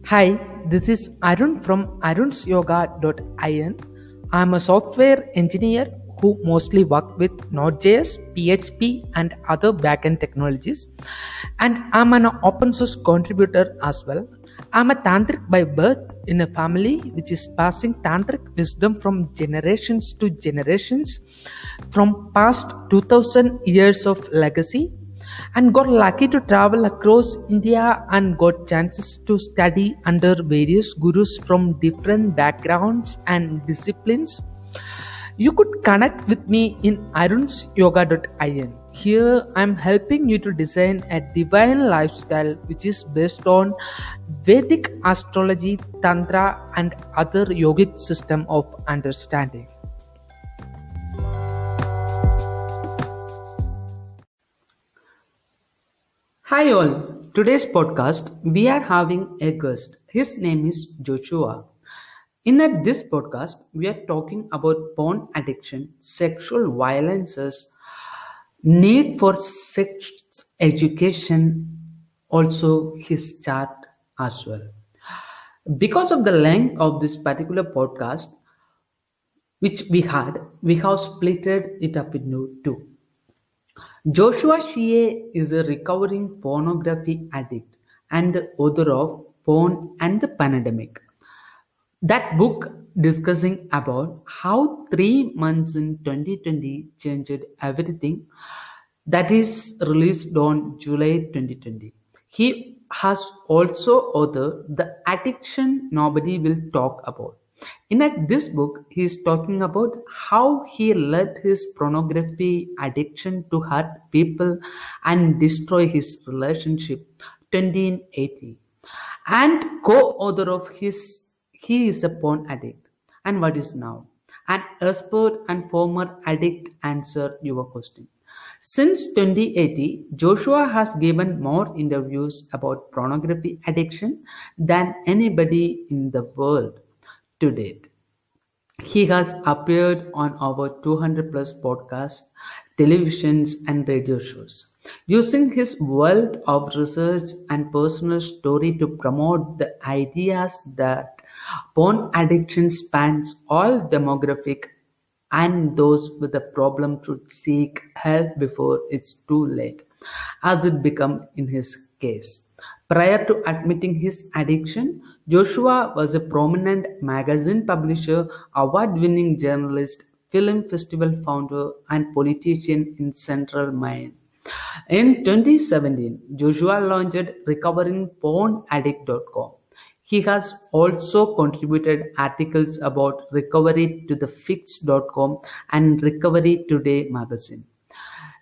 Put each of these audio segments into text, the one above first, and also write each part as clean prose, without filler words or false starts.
Hi, this is Arun from arunsyoga.in. I'm a software engineer who mostly work with Node.js, PHP, and other backend technologies. And I'm an open source contributor as well. I'm a tantric by birth in a family which is passing tantric wisdom from generations to generations, from past 2000 years of legacy, and got lucky to travel across India and got chances to study under various gurus from different backgrounds and disciplines. You could connect with me in arunsyoga.in. Here I'm helping you to design a divine lifestyle which is based on Vedic astrology, tantra, and other yogic system of understanding. Hi all. Today's podcast we are having a guest. His name is Joshua. This podcast we are talking about porn addiction, sexual violences, need for sex education, also his chart as well. Because of the length of this particular podcast which we have splitted it up into two. Joshua Shea is a recovering pornography addict and the author of Porn and the Pandemic. That book discussing about how 3 months in 2020 changed everything, that is released on July 2020. He has also authored The Addiction Nobody Will Talk About. This book, he is talking about how he let his pornography addiction to hurt people and destroy his relationship, 2080. And co-author of his, he is a porn addict. And what is now? An expert and former addict answer your question. Since 2018, Joshua has given more interviews about pornography addiction than anybody in the world to date. He has appeared on over 200 plus podcasts, televisions, and radio shows, using his wealth of research and personal story to promote the ideas that porn addiction spans all demographic and those with a problem should seek help before it's too late, as it became in his case. Prior to admitting his addiction, Joshua was a prominent magazine publisher, award-winning journalist, film festival founder, and politician in Central Maine. In 2017, Joshua launched recoveringpornaddict.com. He has also contributed articles about recovery to the fix.com and Recovery Today magazine.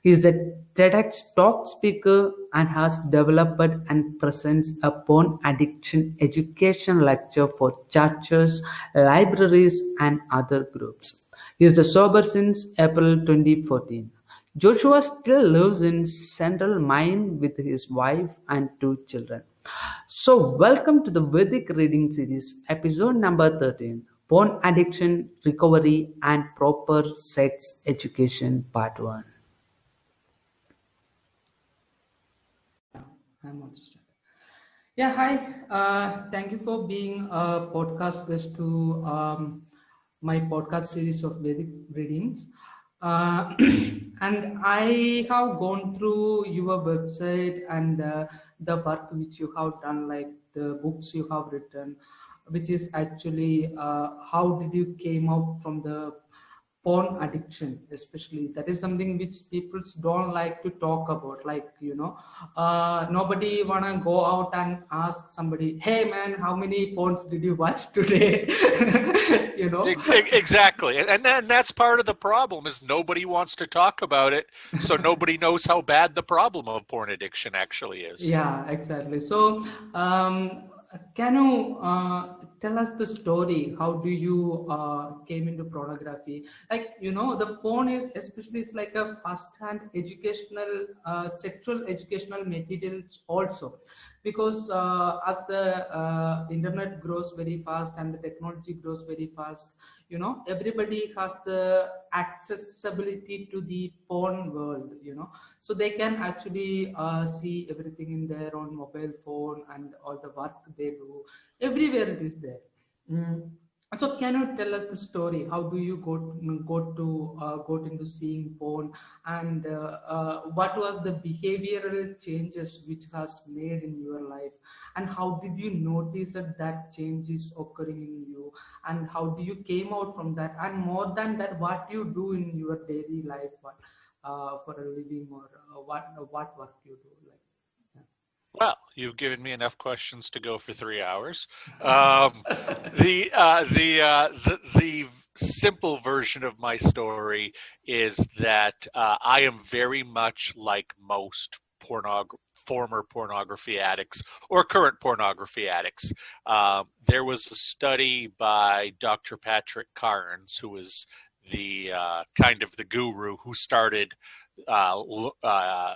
He is a TEDx talk speaker and has developed and presents a porn addiction education lecture for churches, libraries, and other groups. He is sober since April 2014. Joshua still lives in Central Maine with his wife and 2 children. So, welcome to the Vedic reading series, episode number 13, Porn Addiction, Recovery, and Proper Sex Education, Part 1. I'm also starting. Yeah, hi. Thank you for being a podcast guest to my podcast series of Vedic readings. And I have gone through your website and the work which you have done, like the books you have written, which is actually how did you came out from the porn addiction, especially. That is something which people don't like to talk about, like, nobody wanna go out and ask somebody, hey man, how many porns did you watch today? Exactly. And that's part of the problem is nobody wants to talk about it, so nobody knows how bad the problem of porn addiction actually is. Yeah, exactly. So can you tell us the story. How do you came into pornography? Like, the porn is especially it's like a first-hand educational, sexual educational materials also, because as the internet grows very fast and the technology grows very fast, everybody has the accessibility to the porn world, so they can actually see everything in their own mobile phone, and all the work they do everywhere it is there. Mm. So can you tell us the story? How do you got into seeing porn, and what was the behavioral changes which has made in your life, and how did you notice that change is occurring in you, and how do you came out from that, and more than that, what you do in your daily life, for a living, or what work you do, like. Well, you've given me enough questions to go for 3 hours. Um, the simple version of my story is that I am very much like most former pornography addicts or current pornography addicts. There was a study by Dr. Patrick Carnes, who is the kind of the guru who started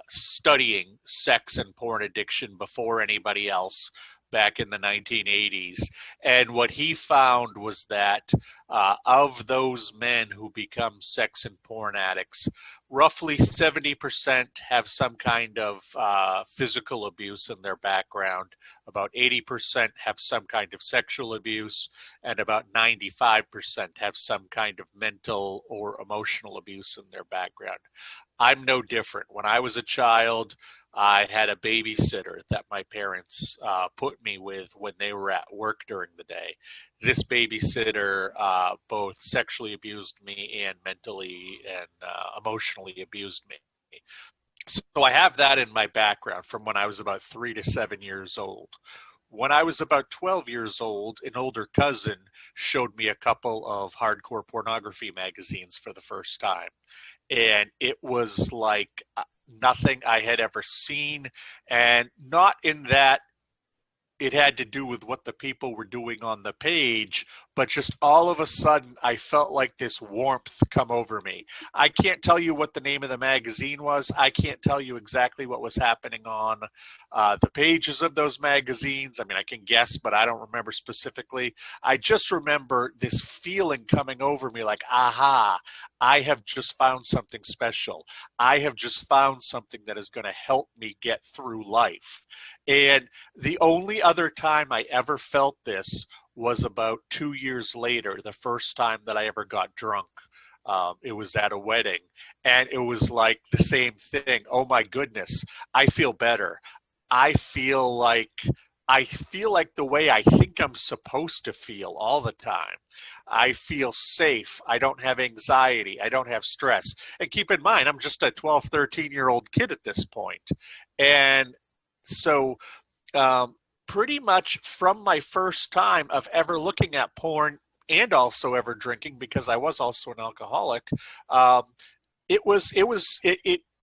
studying sex and porn addiction before anybody else back in the 1980s. And what he found was that of those men who become sex and porn addicts, roughly 70% have some kind of physical abuse in their background, about 80% have some kind of sexual abuse, and about 95% have some kind of mental or emotional abuse in their background. I'm no different. When I was a child, I had a babysitter that my parents put me with when they were at work during the day. This babysitter both sexually abused me and mentally and emotionally abused me. So I have that in my background from when I was about 3 to 7 years old. When I was about 12 years old, an older cousin showed me a couple of hardcore pornography magazines for the first time. And it was like nothing I had ever seen, and not in that it had to do with what the people were doing on the page, but just all of a sudden I felt like this warmth come over me. I can't tell you what the name of the magazine was. I can't tell you exactly what was happening on the pages of those magazines. I mean, I can guess, but I don't remember specifically. I just remember this feeling coming over me like, aha, I have just found something special. I have just found something that is going to help me get through life. And the only other time I ever felt this was about 2 years later, the first time that I ever got drunk. It was at a wedding, and it was like the same thing. Oh my goodness, I feel better. I feel like the way I think I'm supposed to feel all the time. I feel safe. I don't have anxiety. I don't have stress. And keep in mind, I'm just a 12, 13-year-old kid at this point. And so pretty much from my first time of ever looking at porn and also ever drinking, because I was also an alcoholic,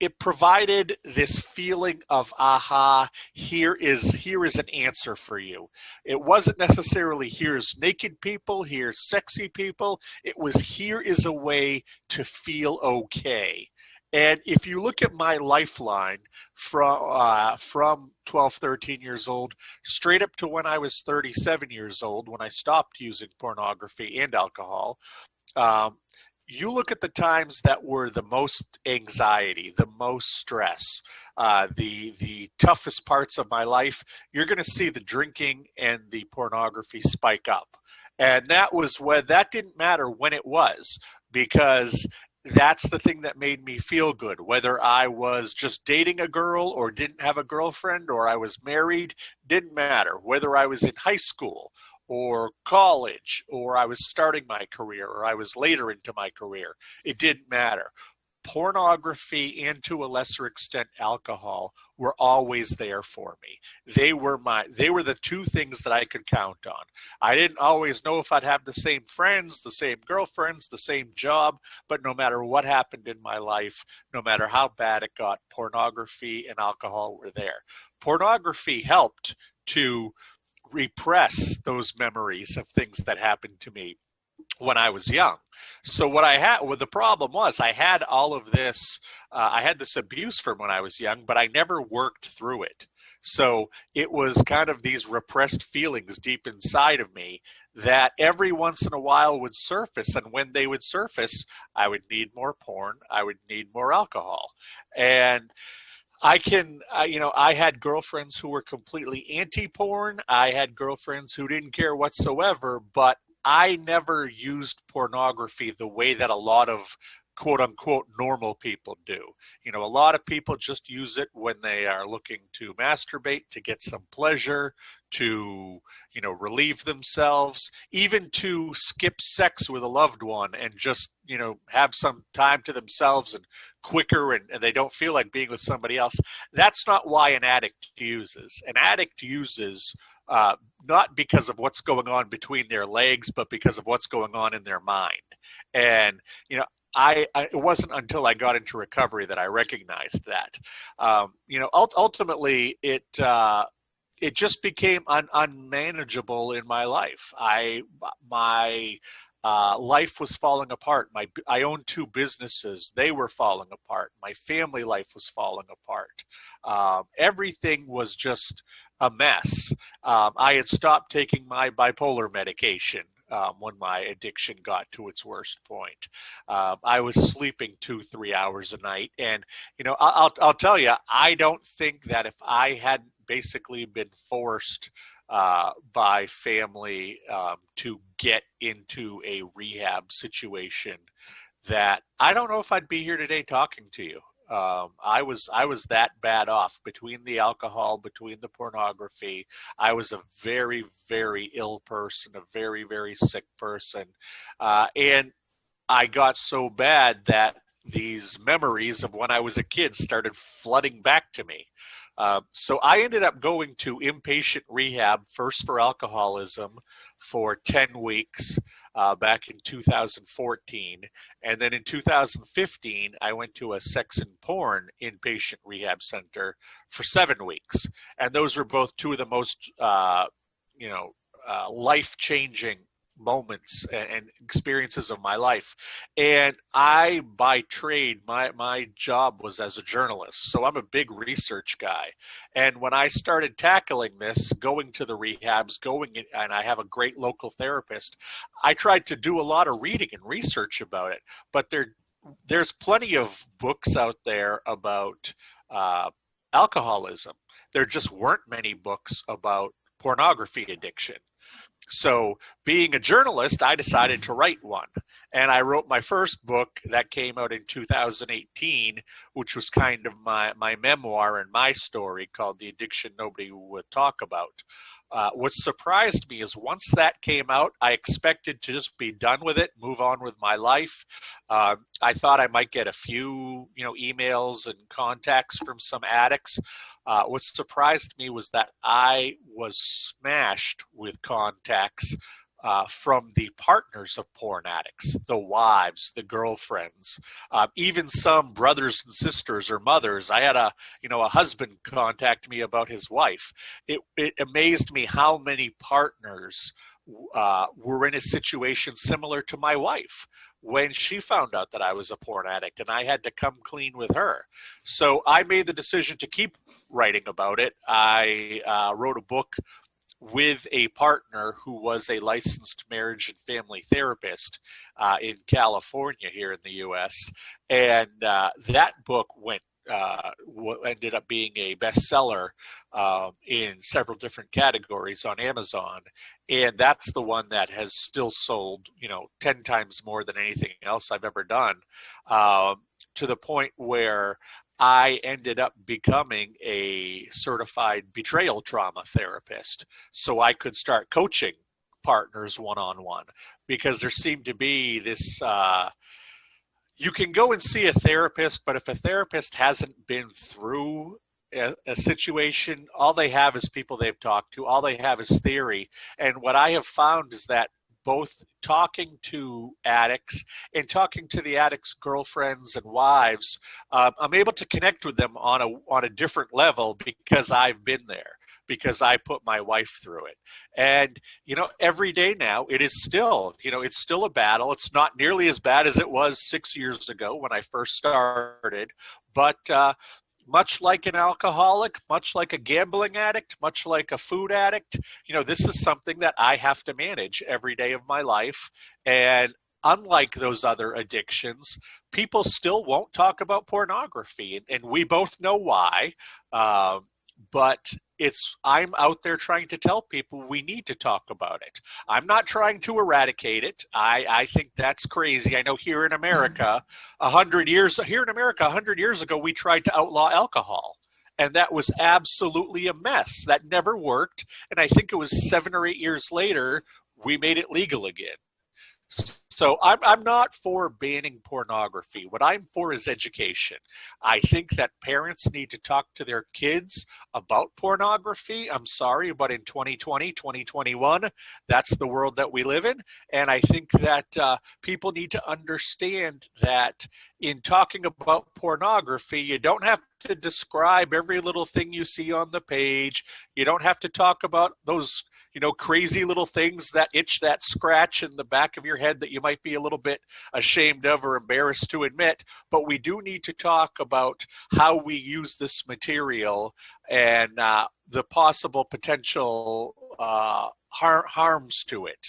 it provided this feeling of, aha, here is an answer for you. It wasn't necessarily here's naked people, here's sexy people. It was here is a way to feel okay. And if you look at my lifeline from 12, 13 years old, straight up to when I was 37 years old, when I stopped using pornography and alcohol, you look at the times that were the most anxiety, the most stress, the toughest parts of my life, you're going to see the drinking and the pornography spike up. And that didn't matter when it was, because that's the thing that made me feel good. Whether I was just dating a girl or didn't have a girlfriend or I was married, didn't matter. Whether I was in high school or college or I was starting my career or I was later into my career, it didn't matter. Pornography and to a lesser extent alcohol were always there for me. They were the two things that I could count on. I didn't always know if I'd have the same friends, the same girlfriends, the same job, but no matter what happened in my life, no matter how bad it got, pornography and alcohol were there. Pornography helped to repress those memories of things that happened to me when I was young. So what the problem was, I had all of this, I had this abuse from when I was young, but I never worked through it. So it was kind of these repressed feelings deep inside of me that every once in a while would surface. And when they would surface, I would need more porn. I would need more alcohol. And I had girlfriends who were completely anti-porn. I had girlfriends who didn't care whatsoever, but I never used pornography the way that a lot of quote unquote normal people do. A lot of people just use it when they are looking to masturbate, to get some pleasure, to, relieve themselves, even to skip sex with a loved one and just, have some time to themselves and quicker and they don't feel like being with somebody else. That's not why an addict uses. An addict uses not because of what's going on between their legs, but because of what's going on in their mind. And, it wasn't until I got into recovery that I recognized that. Ultimately, it just became unmanageable in my life. My life was falling apart. I owned 2 businesses. They were falling apart. My family life was falling apart. Everything was just a mess. I had stopped taking my bipolar medication when my addiction got to its worst point. I was sleeping 2-3 hours a night. And, I'll tell you, I don't think that if I hadn't basically been forced by family to get into a rehab situation, that I don't know if I'd be here today talking to you. I was that bad off between the alcohol, between the pornography. I was a very, very ill person, a very, very sick person. And I got so bad that these memories of when I was a kid started flooding back to me. So I ended up going to inpatient rehab, first for alcoholism for 10 weeks back in 2014. And then in 2015, I went to a sex and porn inpatient rehab center for 7 weeks. And those were both 2 of the most, life-changing moments and experiences of my life. And I, by trade, my job was as a journalist. So I'm a big research guy. And when I started tackling this, going to the rehabs, and I have a great local therapist, I tried to do a lot of reading and research about it. But there's plenty of books out there about alcoholism. There just weren't many books about pornography addiction. So being a journalist, I decided to write one. And I wrote my first book that came out in 2018, which was kind of my memoir and my story, called The Addiction Nobody Would Talk About. What surprised me is once that came out, I expected to just be done with it, move on with my life. I thought I might get a few, emails and contacts from some addicts. What surprised me was that I was smashed with contacts from the partners of porn addicts, the wives, the girlfriends, even some brothers and sisters or mothers. I had a husband contact me about his wife. It amazed me how many partners were in a situation similar to my wife when she found out that I was a porn addict, and I had to come clean with her. So I made the decision to keep writing about it. I wrote a book with a partner who was a licensed marriage and family therapist in California here in the U.S. And that book ended up being a bestseller in several different categories on Amazon. And that's the one that has still sold, 10 times more than anything else I've ever done, to the point where I ended up becoming a certified betrayal trauma therapist so I could start coaching partners one-on-one, because there seemed to be this, you can go and see a therapist, but if a therapist hasn't been through a situation, all they have is people they've talked to, all they have is theory. And what I have found is that both talking to addicts and talking to the addicts' girlfriends and wives, I'm able to connect with them on a different level because I've been there. because I put my wife through it. And, every day now it is still, it's still a battle. It's not nearly as bad as it was 6 years ago when I first started, but, much like an alcoholic, much like a gambling addict, much like a food addict, this is something that I have to manage every day of my life. And unlike those other addictions, people still won't talk about pornography, and we both know why. But I'm out there trying to tell people we need to talk about it. I'm not trying to eradicate it. I think that's crazy. I know here in America, 100 years ago, we tried to outlaw alcohol. And that was absolutely a mess. That never worked. And I think it was 7 or 8 years later, we made it legal again. So I'm not for banning pornography. What I'm for is education. I think that parents need to talk to their kids about pornography. I'm sorry, but in 2020, 2021, that's the world that we live in. And I think that people need to understand that in talking about pornography, you don't have to describe every little thing you see on the page. You don't have to talk about those crazy little things that itch, that scratch in the back of your head that you might be a little bit ashamed of or embarrassed to admit. But we do need to talk about how we use this material and the possible potential harms to it.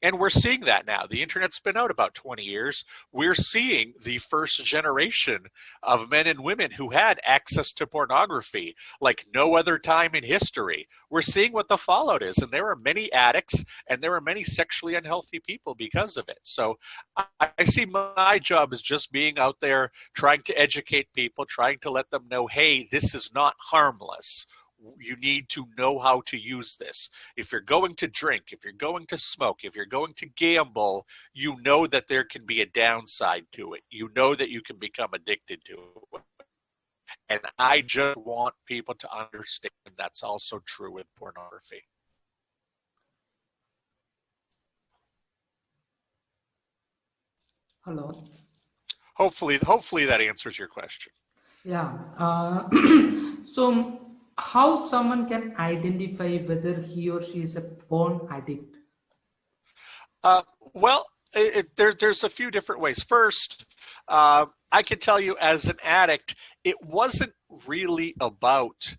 And we're seeing that now. The internet's been out about 20 years. We're seeing the first generation of men and women who had access to pornography like no other time in history. We're seeing what the fallout is. And there are many addicts and there are many sexually unhealthy people because of it. So I see my job as just being out there, trying to educate people, trying to let them know, hey, this is not harmless. You need to know how to use this. If you're going to drink, if you're going to smoke, if you're going to gamble, you know that there can be a downside to it. You know that you can become addicted to it. And I just want people to understand that's also true with pornography. Hello. Hopefully that answers your question. Yeah. So, how someone can identify whether he or she is a porn addict? Well, there's a few different ways. First, I can tell you as an addict, it wasn't really about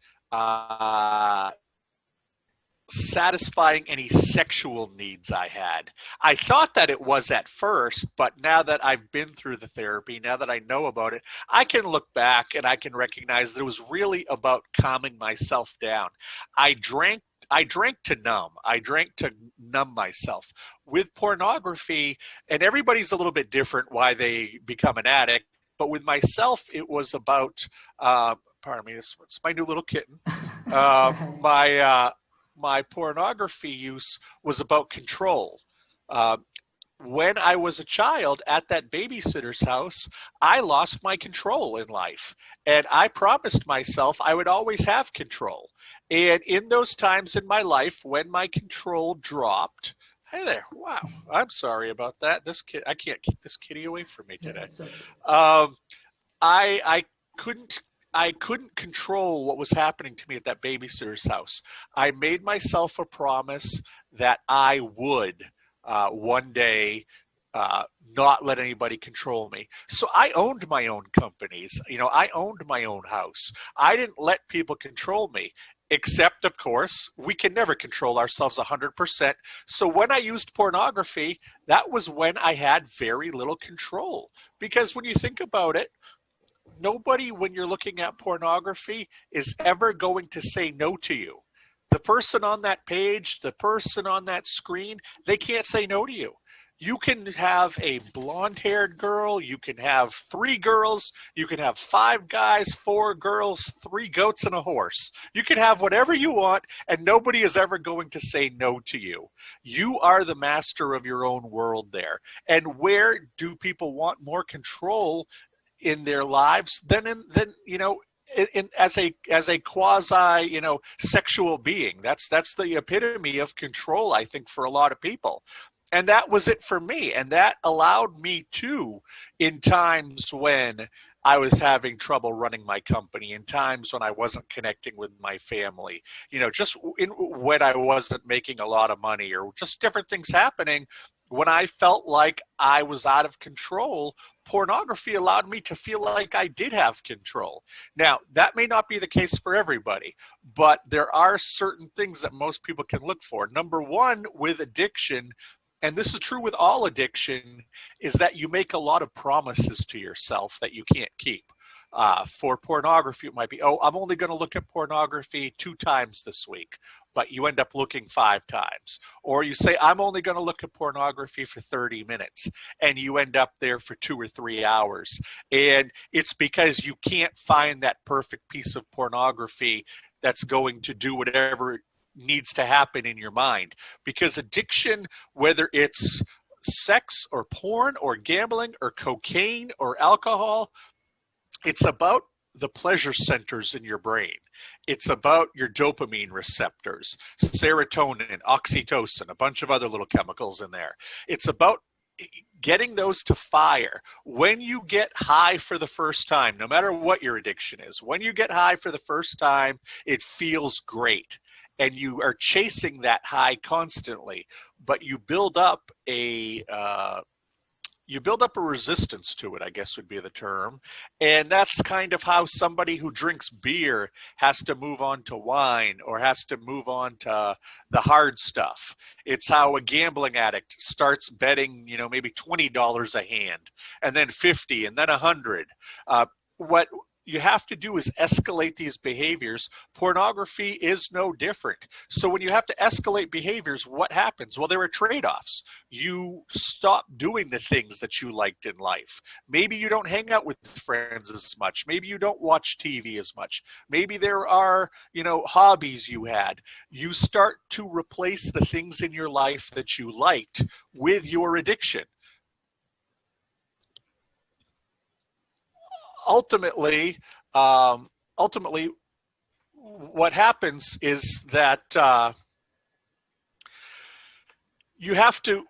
satisfying any sexual needs I had. I thought that it was at first, but now that I've been through the therapy, now that I know about it, I can look back and I can recognize that it was really about calming myself down. I drank to numb. I drank to numb myself. With pornography, and everybody's a little bit different why they become an addict, but with myself, it was about, pardon me, it's my new little kitten. My pornography use was about control. When I was a child at that babysitter's house, I lost my control in life. And I promised myself I would always have control. And in those times in my life when my control dropped, hey there, wow, I'm sorry about that. This kid, I can't keep this kitty away from me today. I couldn't control what was happening to me at that babysitter's house. I made myself a promise that I would one day not let anybody control me. So I owned my own companies. I owned my own house. I didn't let people control me. Except, of course, we can never control ourselves 100%. So when I used pornography, that was when I had very little control. Because when you think about it, nobody, when you're looking at pornography, is ever going to say no to you. The person on that page, the person on that screen, they can't say no to you. You can have a blonde-haired girl, you can have 3 girls, you can have 5 guys, 4 girls, 3 goats, and a horse. You can have whatever you want, and nobody is ever going to say no to you. You are the master of your own world there. And where do people want more control in their lives than as a quasi sexual being? That's the epitome of control, I think, for a lot of people. And that was it for me. And that allowed me to, in times when I was having trouble running my company, in times when I wasn't connecting with my family, just when I wasn't making a lot of money, or just different things happening. When I felt like I was out of control, pornography allowed me to feel like I did have control. Now, that may not be the case for everybody, but there are certain things that most people can look for. Number one, with addiction, and this is true with all addiction, is that you make a lot of promises to yourself that you can't keep. For pornography, it might be, oh, I'm only going to look at pornography 2 times this week, but you end up looking 5 times. Or you say, I'm only going to look at pornography for 30 minutes, and you end up there for 2 or 3 hours. And it's because you can't find that perfect piece of pornography that's going to do whatever needs to happen in your mind. Because addiction, whether it's sex or porn or gambling or cocaine or alcohol, it's about the pleasure centers in your brain. It's about your dopamine receptors, serotonin, oxytocin, a bunch of other little chemicals in there. It's about getting those to fire. When you get high for the first time, no matter what your addiction is, when you get high for the first time, it feels great. And you are chasing that high constantly, but you build up a resistance to it, I guess would be the term. And that's kind of how somebody who drinks beer has to move on to wine, or has to move on to the hard stuff. It's how a gambling addict starts betting, maybe $20 a hand, and then 50, and then 100. What you have to do is escalate these behaviors. Pornography is no different. So when you have to escalate behaviors, what happens? Well, there are trade-offs. You stop doing the things that you liked in life. Maybe you don't hang out with friends as much. Maybe you don't watch TV as much. Maybe there are, hobbies you had. You start to replace the things in your life that you liked with your addiction. Ultimately, what happens is that you have to,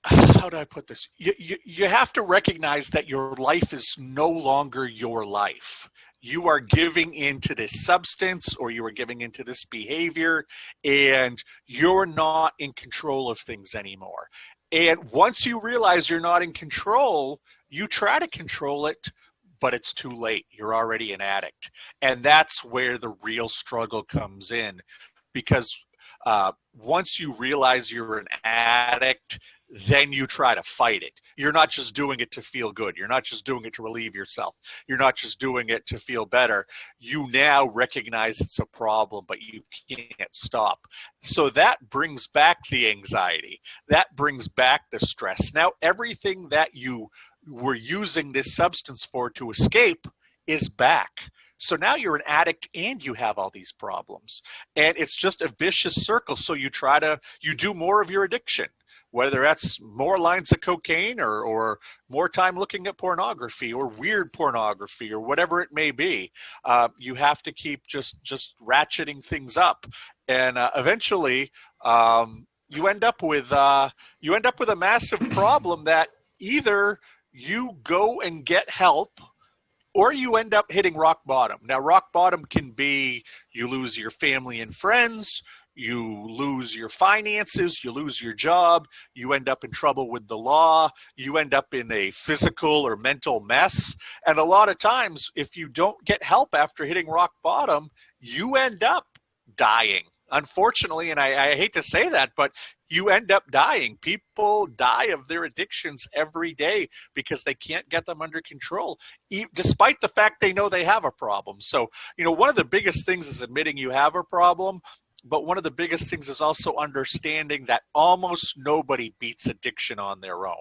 how do I put this? You have to recognize that your life is no longer your life. You are giving into this substance, or you are giving into this behavior, and you're not in control of things anymore. And once you realize you're not in control, you try to control it, but it's too late. You're already an addict. And that's where the real struggle comes in, because once you realize you're an addict, then you try to fight it. You're not just doing it to feel good. You're not just doing it to relieve yourself. You're not just doing it to feel better. You now recognize it's a problem, but you can't stop. So that brings back the anxiety. That brings back the stress. Now, everything that you were using this substance for to escape is back. So now you're an addict and you have all these problems. And it's just a vicious circle. So you do more of your addiction, whether that's more lines of cocaine, or more time looking at pornography, or weird pornography, or whatever it may be. You have to keep just ratcheting things up. And eventually you end up with a massive problem that either you go and get help, or you end up hitting rock bottom. Now, rock bottom can be you lose your family and friends, you lose your finances, you lose your job, you end up in trouble with the law, you end up in a physical or mental mess. And a lot of times, if you don't get help after hitting rock bottom, you end up dying. Unfortunately, and I hate to say that, but you end up dying. People die of their addictions every day because they can't get them under control, despite the fact they know they have a problem. So, one of the biggest things is admitting you have a problem, but one of the biggest things is also understanding that almost nobody beats addiction on their own.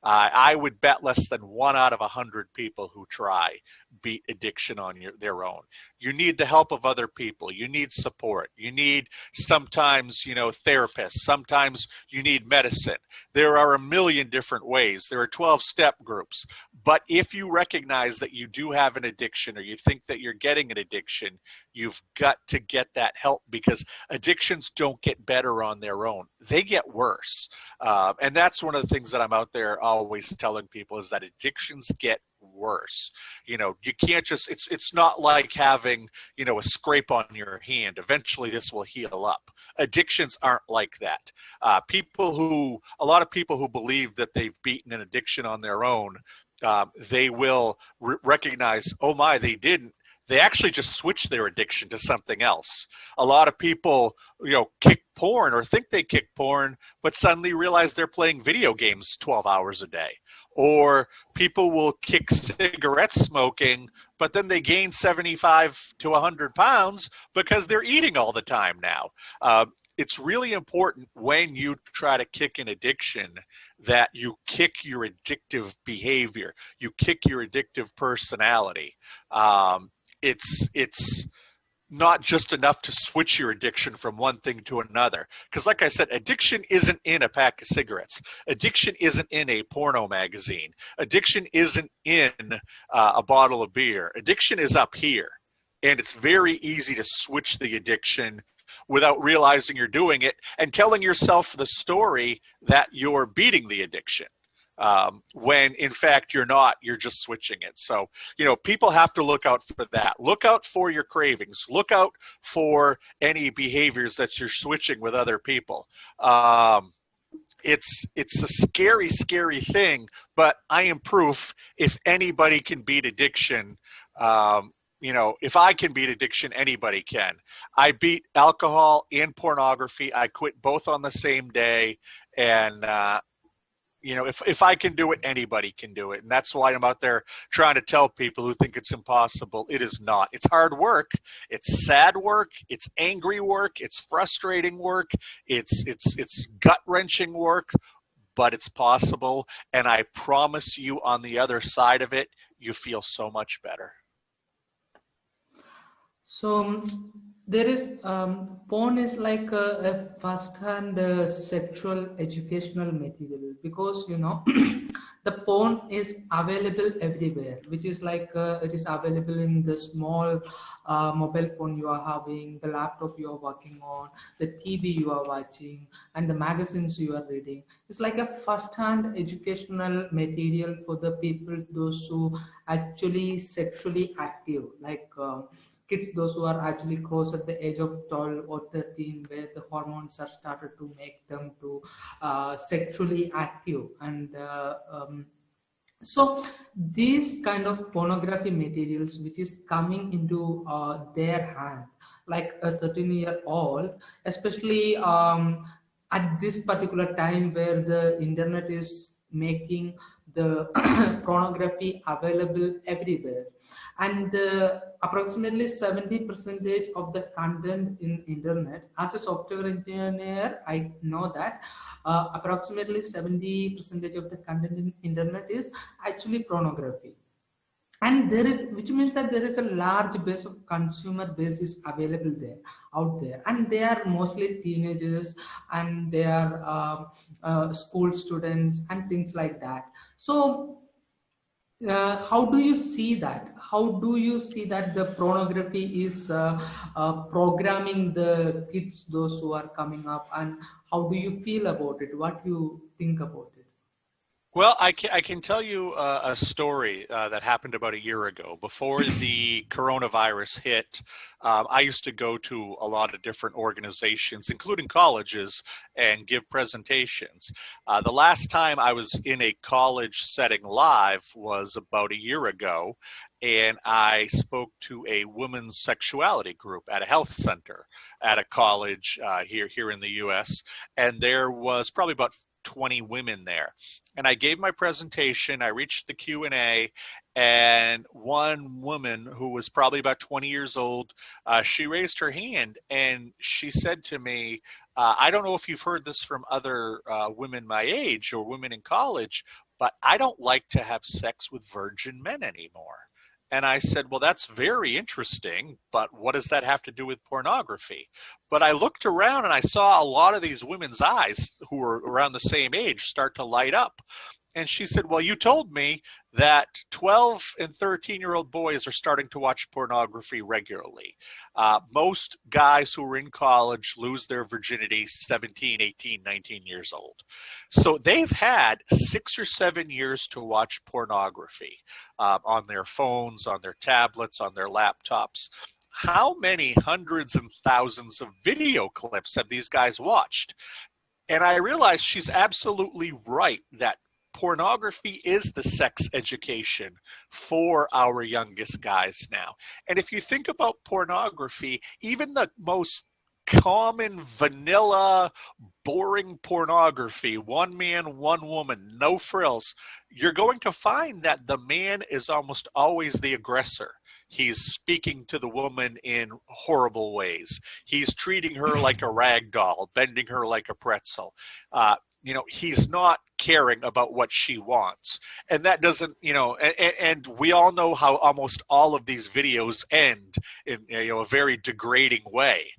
I would bet less than 1 out of 100 people who try beat addiction on their own. You need the help of other people. You need support. You need sometimes, therapists. Sometimes you need medicine. There are a million different ways. There are 12-step groups. But if you recognize that you do have an addiction, or you think that you're getting an addiction, you've got to get that help, because addictions don't get better on their own. They get worse. And that's one of the things that I'm out there always telling people is that addictions get worse. You can't just, it's not like having, a scrape on your hand. Eventually this will heal up. Addictions aren't like that. A lot of people who believe that they've beaten an addiction on their own, they will recognize, oh my, they didn't. They actually just switch their addiction to something else. A lot of people, kick porn or think they kick porn, but suddenly realize they're playing video games 12 hours a day. Or people will kick cigarette smoking, but then they gain 75 to 100 pounds because they're eating all the time now. It's really important when you try to kick an addiction that you kick your addictive behavior, you kick your addictive personality. It's not just enough to switch your addiction from one thing to another. Because like I said, addiction isn't in a pack of cigarettes. Addiction isn't in a porno magazine. Addiction isn't in a bottle of beer. Addiction is up here. And it's very easy to switch the addiction without realizing you're doing it and telling yourself the story that you're beating the addiction. When in fact you're not, you're just switching it. So, people have to look out for that. Look out for your cravings. Look out for any behaviors that you're switching with other people. It's a scary, scary thing, but I am proof if anybody can beat addiction, if I can beat addiction, anybody can. I beat alcohol and pornography. I quit both on the same day. And, if I can do it, anybody can do it. And that's why I'm out there trying to tell people who think it's impossible, it is not. It's hard work. It's sad work. It's angry work. It's frustrating work. It's gut-wrenching work, but it's possible. And I promise you, on the other side of it, you feel so much better. So there is porn is like a first-hand sexual educational material, because the porn is available everywhere, which is like it is available in the small mobile phone you are having, the laptop you are working on, the TV you are watching, and the magazines you are reading. It's like a first-hand educational material for the people, those who actually sexually active, like kids, those who are actually close at the age of 12 or 13, where the hormones are started to make them to sexually active. And so these kind of pornography materials which is coming into their hand, like a 13-year-old, especially at this particular time where the internet is making the pornography available everywhere. And approximately 70% of the content in internet, as a software engineer, I know that approximately 70% of the content in internet is actually pornography. And which means that there is a large base of consumer base is available there, out there, and they are mostly teenagers, and they are school students and things like that. So how do you see that? How do you see that the pornography is programming the kids, those who are coming up, and how do you feel about it? What do you think about it? Well, I can tell you a story that happened about a year ago. Before the coronavirus hit, I used to go to a lot of different organizations, including colleges, and give presentations. The last time I was in a college setting live was about a year ago, and I spoke to a women's sexuality group at a health center at a college here in the U.S., and there was probably about 20 women there. And I gave my presentation, I reached the Q&A, and one woman who was probably about 20 years old, she raised her hand and she said to me, I don't know if you've heard this from other women my age or women in college, but I don't like to have sex with virgin men anymore. And I said, well, that's very interesting, but what does that have to do with pornography? But I looked around and I saw a lot of these women's eyes who were around the same age start to light up. And she said, well, you told me that 12 and 13-year-old boys are starting to watch pornography regularly. Most guys who are in college lose their virginity 17, 18, 19 years old. So they've had 6 or 7 years to watch pornography on their phones, on their tablets, on their laptops. How many hundreds and thousands of video clips have these guys watched? And I realized she's absolutely right that pornography is the sex education for our youngest guys now. And if you think about pornography, even the most common, vanilla, boring pornography, one man, one woman, no frills, you're going to find that the man is almost always the aggressor. He's speaking to the woman in horrible ways. He's treating her like a rag doll, bending her like a pretzel. He's not caring about what she wants. And that doesn't, and we all know how almost all of these videos end in, a very degrading way.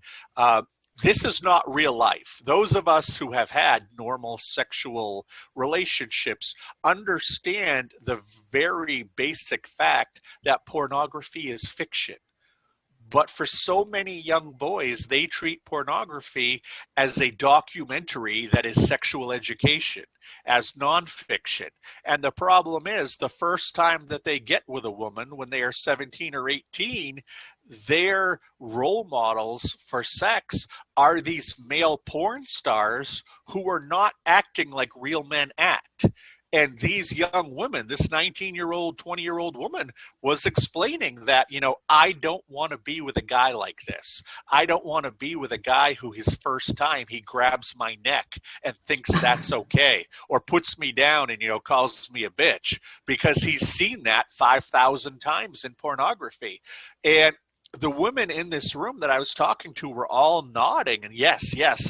This is not real life. Those of us who have had normal sexual relationships understand the very basic fact that pornography is fiction. But for so many young boys, they treat pornography as a documentary that is sexual education, as nonfiction. And the problem is, the first time that they get with a woman when they are 17 or 18, their role models for sex are these male porn stars who are not acting like real men act. And these young women, this 19-year-old, 20-year-old woman was explaining that, I don't want to be with a guy like this. I don't want to be with a guy who his first time he grabs my neck and thinks that's okay, or puts me down and, calls me a bitch, because he's seen that 5,000 times in pornography. And the women in this room that I was talking to were all nodding, and yes,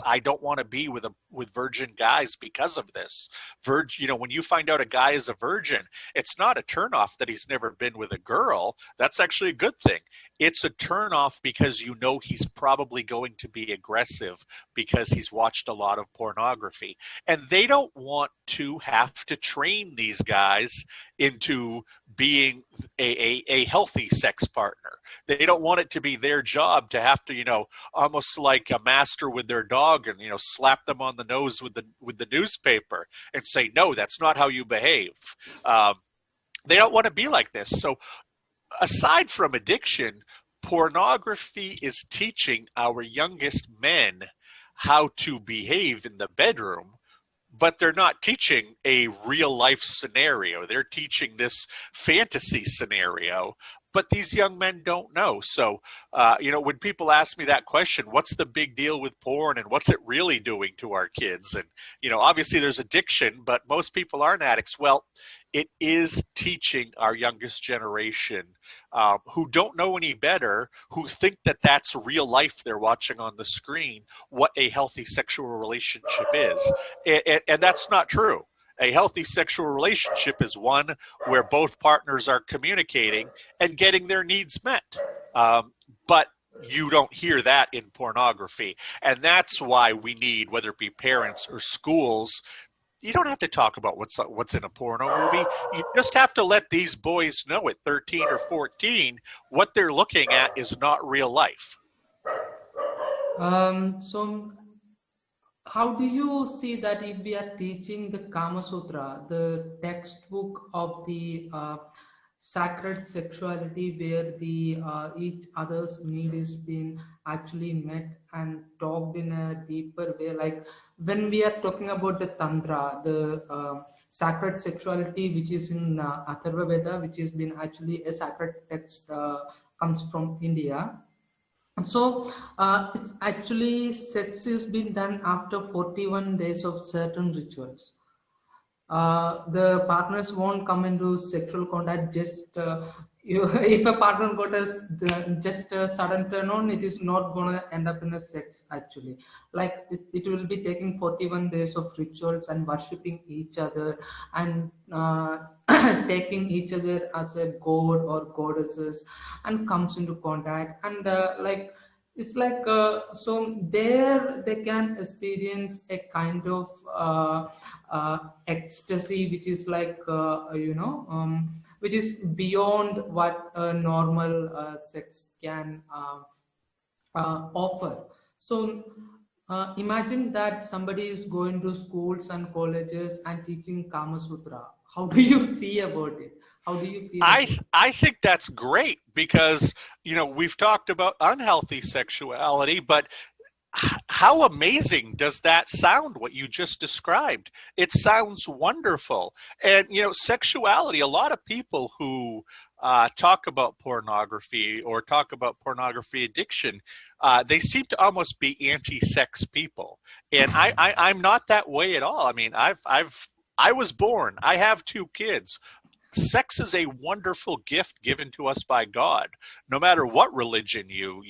I don't want to be with virgin guys because of this. When you find out a guy is a virgin, it's not a turnoff that he's never been with a girl. That's actually a good thing. It's a turnoff because he's probably going to be aggressive because he's watched a lot of pornography. And they don't want to have to train these guys into being a healthy sex partner. They don't want it to be their job to have to, almost like a master with their dog and, slap them on the nose with the newspaper and say, no, that's not how you behave. They don't want to be like this. So aside from addiction, pornography is teaching our youngest men how to behave in the bedroom, but they're not teaching a real life scenario. They're teaching this fantasy scenario, but these young men don't know. So, when people ask me that question, what's the big deal with porn and what's it really doing to our kids? And, obviously there's addiction, but most people aren't addicts. Well, it is teaching our youngest generation who don't know any better, who think that that's real life they're watching on the screen, what a healthy sexual relationship is. And that's not true. A healthy sexual relationship is one where both partners are communicating and getting their needs met. But you don't hear that in pornography. And that's why we need, whether it be parents or schools, you don't have to talk about what's in a porno movie. You just have to let these boys know at 13 or 14 what they're looking at is not real life. So how do you see that if we are teaching the Kama Sutra, the textbook of the sacred sexuality, where the each other's need is being actually met and talked in a deeper way? Like when we are talking about the Tantra, the sacred sexuality, which is in Atharva Veda, which has been actually a sacred text, comes from India. So it's actually sex is being done after 41 days of certain rituals. The partners won't come into sexual contact just if a partner got just a sudden turn on, it is not gonna end up in a sex actually. Like it will be taking 41 days of rituals and worshipping each other and taking each other as a god or goddesses, and comes into contact, and like It's like so there they can experience a kind of ecstasy which is like which is beyond what a normal sex can offer. So imagine that somebody is going to schools and colleges and teaching Kama Sutra. How do you see about it? How do you feel about it? I think that's great because we've talked about unhealthy sexuality, but how amazing does that sound, what you just described? It sounds wonderful. And sexuality, a lot of people who talk about pornography or talk about pornography addiction, they seem to almost be anti-sex people, and I'm not that way at all. I mean, I was born, I have 2 kids. Sex is a wonderful gift given to us by God, no matter what religion you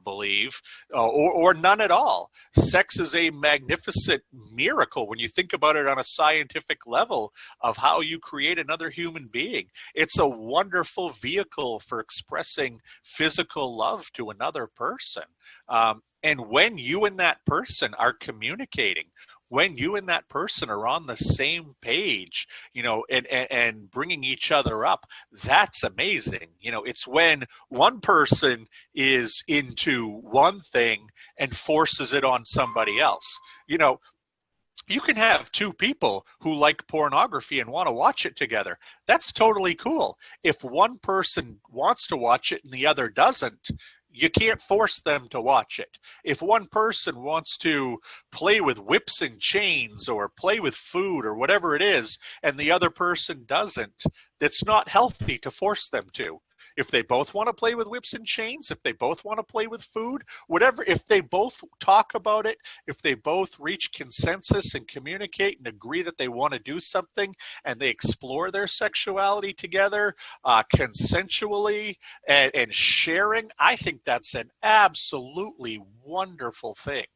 believe, or none at all. Sex is a magnificent miracle when you think about it on a scientific level of how you create another human being. It's a wonderful vehicle for expressing physical love to another person. And when you and that person are communicating, when you and that person are on the same page, and bringing each other up, that's amazing. It's when one person is into one thing and forces it on somebody else. You can have 2 people who like pornography and want to watch it together. That's totally cool. If one person wants to watch it and the other doesn't, you can't force them to watch it. If one person wants to play with whips and chains or play with food or whatever it is, and the other person doesn't, that's not healthy to force them to. If they both want to play with whips and chains, if they both want to play with food, whatever, if they both talk about it, if they both reach consensus and communicate and agree that they want to do something and they explore their sexuality together consensually and sharing, I think that's an absolutely wonderful thing.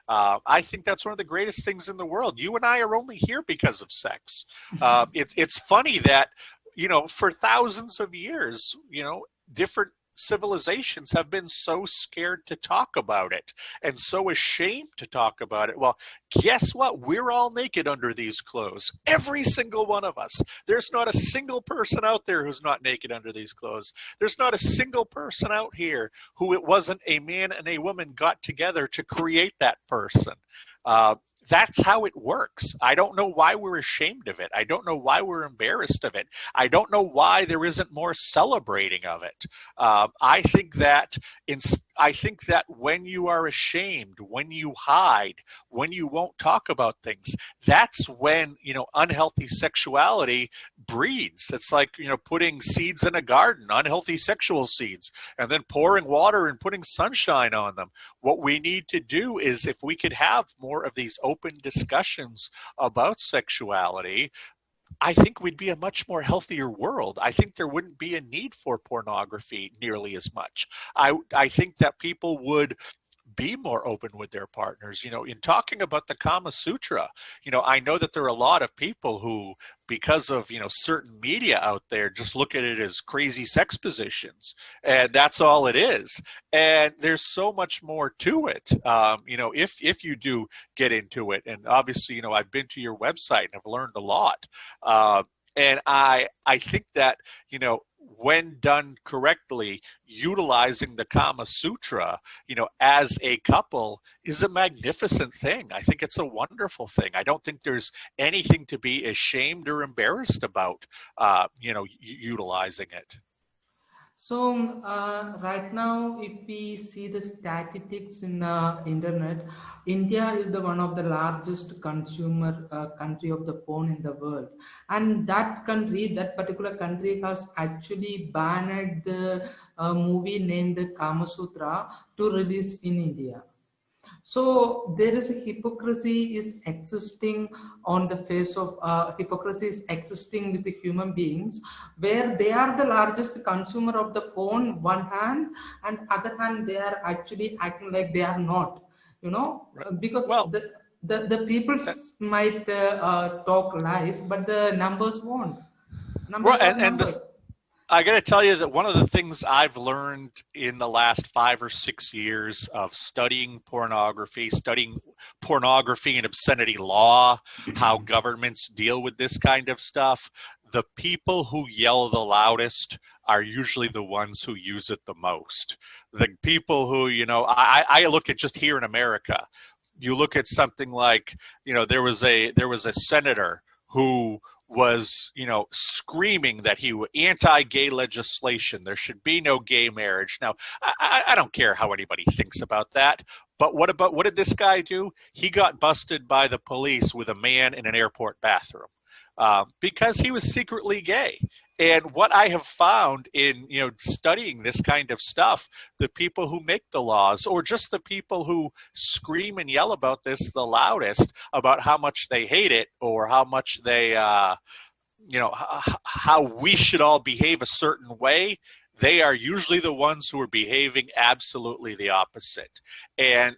I think that's one of the greatest things in the world. You and I are only here because of sex. It's funny that for thousands of years, different civilizations have been so scared to talk about it and so ashamed to talk about it. Well, guess what? We're all naked under these clothes. Every single one of us. There's not a single person out there who's not naked under these clothes. There's not a single person out here who it wasn't a man and a woman got together to create that person. That's how it works. I don't know why we're ashamed of it. I don't know why we're embarrassed of it. I don't know why there isn't more celebrating of it. I think that when you are ashamed, when you hide, when you won't talk about things, that's when unhealthy sexuality breeds. It's like putting seeds in a garden, unhealthy sexual seeds, and then pouring water and putting sunshine on them. What we need to do is, if we could have more of these open discussions about sexuality, I think we'd be a much more healthier world. I think there wouldn't be a need for pornography nearly as much. I think that people would be more open with their partners. In talking about the Kama Sutra, I know that there are a lot of people who, because of, certain media out there, just look at it as crazy sex positions, and that's all it is. And there's so much more to it. If you do get into it, and obviously, I've been to your website and I've learned a lot. And I think that, when done correctly, utilizing the Kama Sutra, as a couple is a magnificent thing. I think it's a wonderful thing. I don't think there's anything to be ashamed or embarrassed about, utilizing it. So right now, if we see the statistics in the internet, India is the one of the largest consumer country of the porn in the world, and that particular country has actually banned the movie named Kama Sutra to release in India. So there is a hypocrisy is existing on the face of hypocrisy is existing with the human beings, where they are the largest consumer of the porn one hand, and other hand they are actually acting like they are not, because Well, the people might talk lies, but the numbers won't. well, Numbers are numbers. I got to tell you that one of the things I've learned in the last 5 or 6 years of studying pornography and obscenity law, how governments deal with this kind of stuff, the people who yell the loudest are usually the ones who use it the most. The people who, I look at just here in America. You look at something like, there was a senator who was, screaming that he was anti-gay legislation. There should be no gay marriage. Now, I don't care how anybody thinks about that. But what did this guy do? He got busted by the police with a man in an airport bathroom because he was secretly gay. And what I have found in studying this kind of stuff, the people who make the laws, or just the people who scream and yell about this the loudest about how much they hate it, or how much they, how we should all behave a certain way, they are usually the ones who are behaving absolutely the opposite. And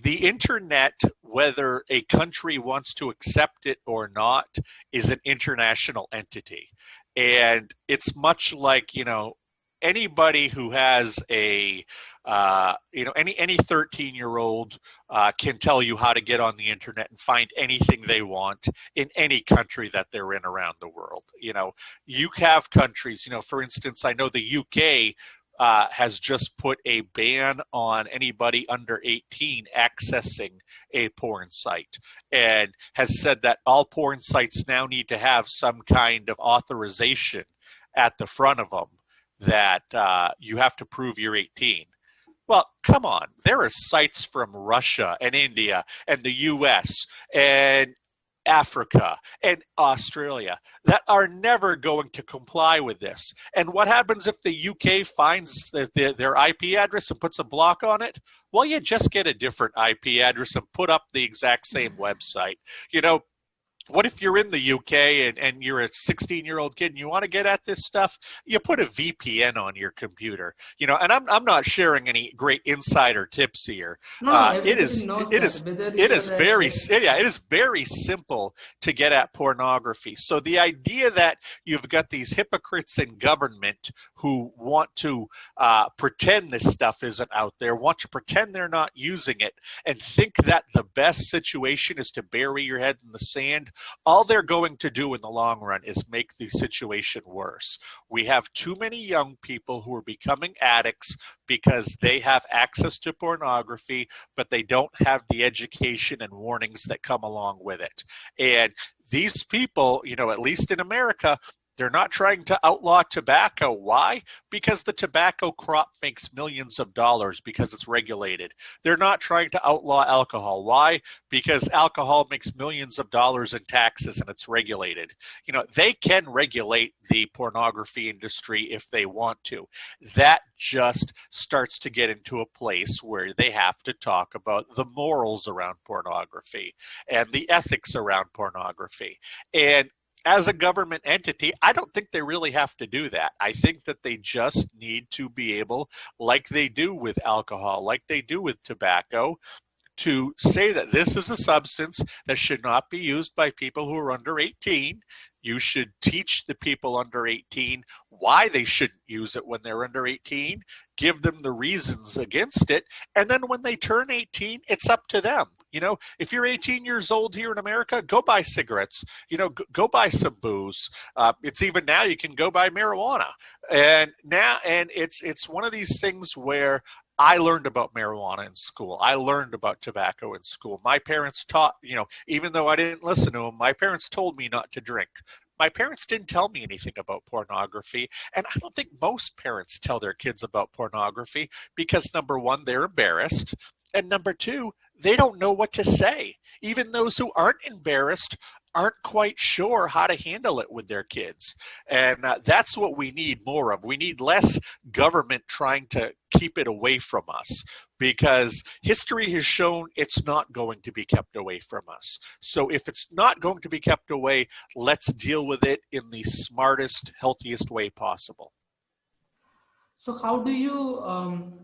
the internet, whether a country wants to accept it or not, is an international entity. And it's much like, anybody who has any 13-year-old can tell you how to get on the internet and find anything they want in any country that they're in around the world. You have countries, for instance, I know the UK has just put a ban on anybody under 18 accessing a porn site, and has said that all porn sites now need to have some kind of authorization at the front of them that you have to prove you're 18. Well, come on. There are sites from Russia and India and the US and Africa and Australia that are never going to comply with this. And what happens if the UK finds their IP address and puts a block on it? Well, you just get a different IP address and put up the exact same website. What if you're in the UK and you're a 16-year-old kid and you want to get at this stuff? You put a VPN on your computer, and I'm not sharing any great insider tips here. It is very simple to get at pornography. So the idea that you've got these hypocrites in government who want to pretend this stuff isn't out there, want to pretend they're not using it, and think that the best situation is to bury your head in the sand, all they're going to do in the long run is make the situation worse. We have too many young people who are becoming addicts because they have access to pornography, but they don't have the education and warnings that come along with it. And these people, at least in America, they're not trying to outlaw tobacco. Why? Because the tobacco crop makes millions of dollars because it's regulated. They're not trying to outlaw alcohol. Why? Because alcohol makes millions of dollars in taxes and it's regulated. They can regulate the pornography industry if they want to. That just starts to get into a place where they have to talk about the morals around pornography and the ethics around pornography. And as a government entity, I don't think they really have to do that. I think that they just need to be able, like they do with alcohol, like they do with tobacco, to say that this is a substance that should not be used by people who are under 18. You should teach the people under 18 why they shouldn't use it when they're under 18, give them the reasons against it, and then when they turn 18, it's up to them. If you're 18 years old here in America, go buy cigarettes, go buy some booze. It's even now you can go buy marijuana. And it's one of these things where I learned about marijuana in school. I learned about tobacco in school. My parents taught, even though I didn't listen to them, my parents told me not to drink. My parents didn't tell me anything about pornography, and I don't think most parents tell their kids about pornography because, number one, they're embarrassed, and number two, they don't know what to say. Even those who aren't embarrassed aren't quite sure how to handle it with their kids. And that's what we need more of. We need less government trying to keep it away from us, because history has shown it's not going to be kept away from us. So if it's not going to be kept away, let's deal with it in the smartest, healthiest way possible. So how do you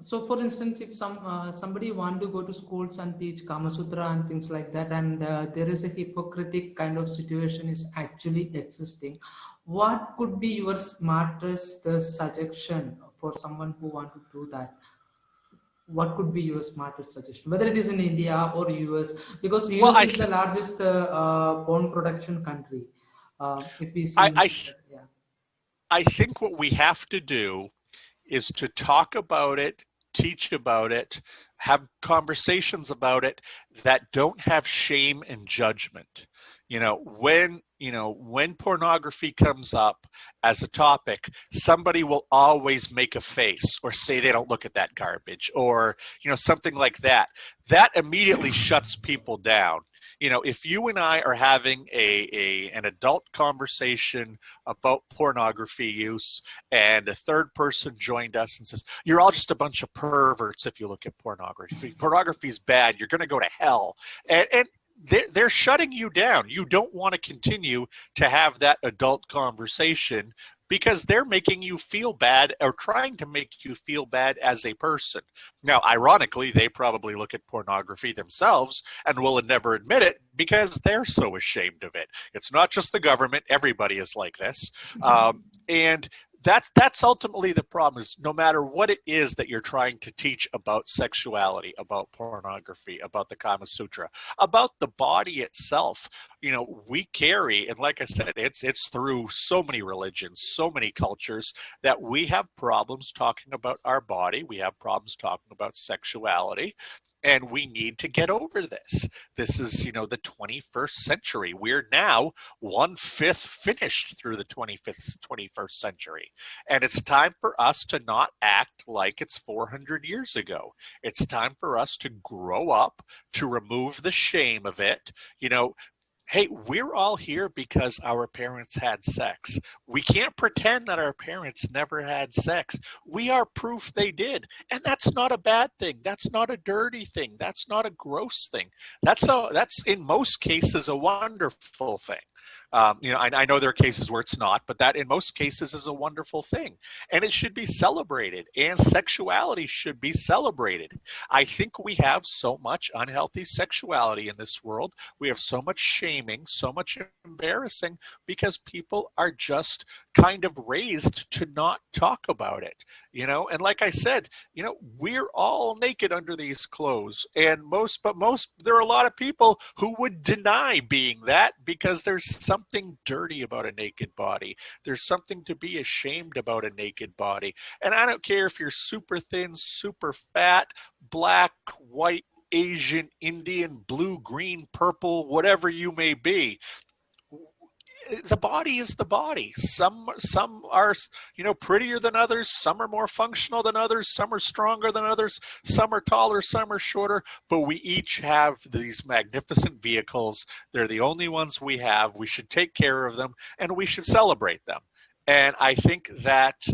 so for instance, if somebody want to go to schools and teach Kama Sutra and things like that, and there is a hypocritic kind of situation is actually existing, what could be your smartest suggestion for someone who want to do that? What could be your smartest suggestion, whether it is in India or US? Because Well, US is the largest porn production country, if we see. I Yeah. I think what we have to do is to talk about it, teach about it, have conversations about it that don't have shame and judgment. When pornography comes up as a topic, somebody will always make a face or say they don't look at that garbage, or something like that. That immediately shuts people down. If you and I are having an adult conversation about pornography use, and a third person joined us and says, "You're all just a bunch of perverts if you look at pornography. Pornography is bad. You're going to go to hell," and they're shutting you down. You don't want to continue to have that adult conversation because they're making you feel bad or trying to make you feel bad as a person. Now, ironically, they probably look at pornography themselves and will never admit it because they're so ashamed of it. It's not just the government. Everybody is like this. And that's ultimately the problem, is no matter what it is that you're trying to teach about sexuality, about pornography, about the Kama Sutra, about the body itself, we carry, and like I said, it's through so many religions, so many cultures, that we have problems talking about our body. We have problems talking about sexuality. And we need to get over this. This is, the 21st century. We're now 1/5 finished through the 21st century. And it's time for us to not act like it's 400 years ago. It's time for us to grow up, to remove the shame of it. Hey, we're all here because our parents had sex. We can't pretend that our parents never had sex. We are proof they did. And that's not a bad thing. That's not a dirty thing. That's not a gross thing. That's in most cases a wonderful thing. I know there are cases where it's not, but that in most cases is a wonderful thing. And it should be celebrated, and sexuality should be celebrated. I think we have so much unhealthy sexuality in this world. We have so much shaming, so much embarrassing, because people are just kind of raised to not talk about it. And like I said, we're all naked under these clothes, and there are a lot of people who would deny being that because there's something dirty about a naked body. There's something to be ashamed about a naked body. And I don't care if you're super thin, super fat, black, white, Asian, Indian, blue, green, purple, whatever you may be. The body is the body. Some are prettier than others. Some are more functional than others. Some are stronger than others. Some are taller. Some are shorter. But we each have these magnificent vehicles. They're the only ones we have. We should take care of them, and we should celebrate them. And I think that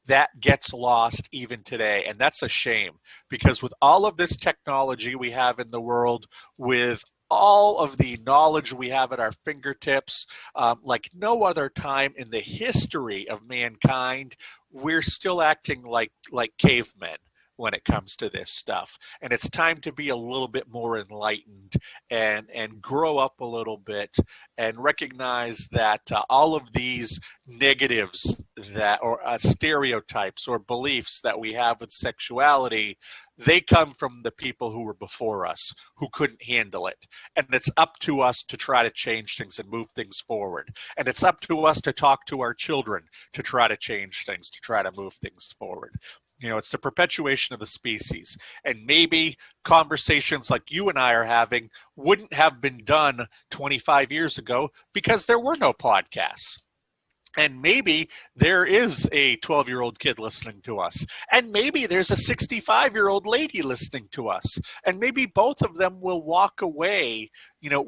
that gets lost even today, and that's a shame, because with all of this technology we have in the world, with all of the knowledge we have at our fingertips, like no other time in the history of mankind, we're still acting like cavemen when it comes to this stuff. And it's time to be a little bit more enlightened and grow up a little bit and recognize that all of these negatives or stereotypes or beliefs that we have with sexuality, they come from the people who were before us, who couldn't handle it. And it's up to us to try to change things and move things forward. And it's up to us to talk to our children to try to change things, to try to move things forward. It's the perpetuation of the species. And maybe conversations like you and I are having wouldn't have been done 25 years ago because there were no podcasts. And maybe there is a 12-year-old kid listening to us. And maybe there's a 65-year-old lady listening to us. And maybe both of them will walk away,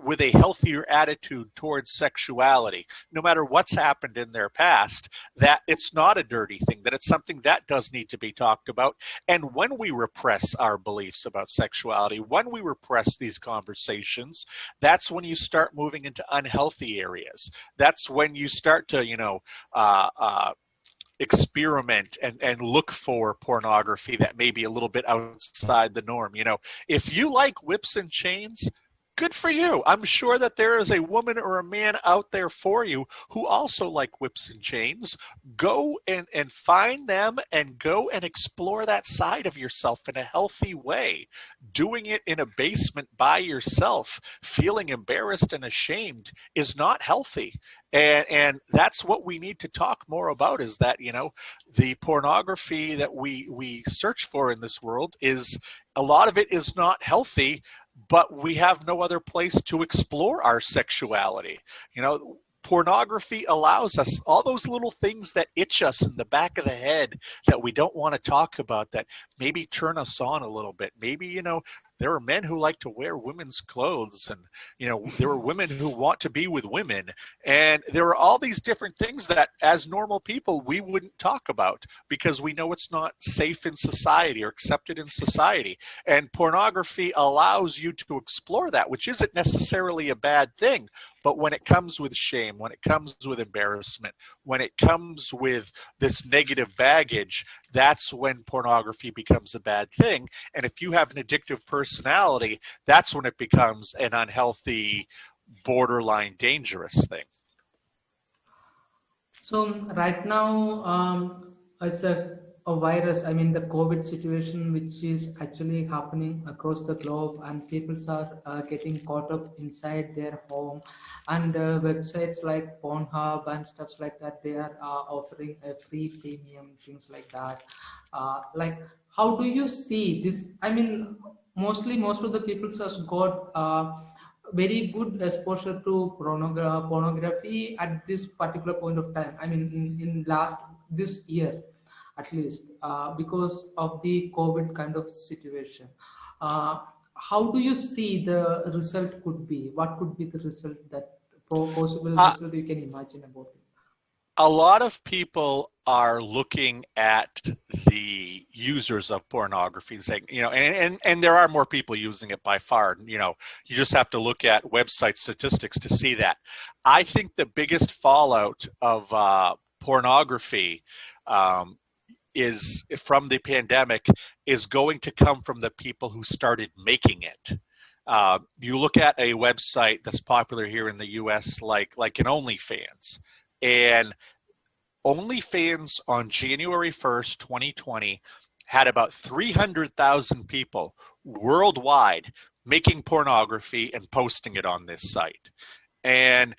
with a healthier attitude towards sexuality, no matter what's happened in their past, that it's not a dirty thing, that it's something that does need to be talked about. And when we repress our beliefs about sexuality, when we repress these conversations, that's when you start moving into unhealthy areas. That's when you start to, experiment and look for pornography that may be a little bit outside the norm. If you like whips and chains, good for you. I'm sure that there is a woman or a man out there for you who also like whips and chains. Go and find them and go and explore that side of yourself in a healthy way. Doing it in a basement by yourself, feeling embarrassed and ashamed, is not healthy. And that's what we need to talk more about, is that, the pornography that we search for in this world, is a lot of it is not healthy, but we have no other place to explore our sexuality. Pornography allows us all those little things that itch us in the back of the head that we don't want to talk about, that maybe turn us on a little bit. Maybe, there are men who like to wear women's clothes, and, there are women who want to be with women. And there are all these different things that as normal people, we wouldn't talk about because we know it's not safe in society or accepted in society. And pornography allows you to explore that, which isn't necessarily a bad thing. But when it comes with shame, when it comes with embarrassment, when it comes with this negative baggage, that's when pornography becomes a bad thing. And if you have an addictive personality, that's when it becomes an unhealthy, borderline dangerous thing. So right now, it's a virus. I mean, the COVID situation, which is actually happening across the globe, and people are getting caught up inside their home. And websites like Pornhub and stuff like that, they are offering a free premium, things like that. How do you see this? I mean, most of the people has got very good exposure to pornography at this particular point of time. I mean, in last this year, at least, because of the COVID kind of situation. How do you see the result could be? What could be the result, that possible result you can imagine about it? A lot of people are looking at the users of pornography and saying, and there are more people using it by far. You just have to look at website statistics to see that. I think the biggest fallout of pornography is from the pandemic is going to come from the people who started making it. You look at a website that's popular here in the US, like an OnlyFans. And OnlyFans on January 1st, 2020, had about 300,000 people worldwide making pornography and posting it on this site. And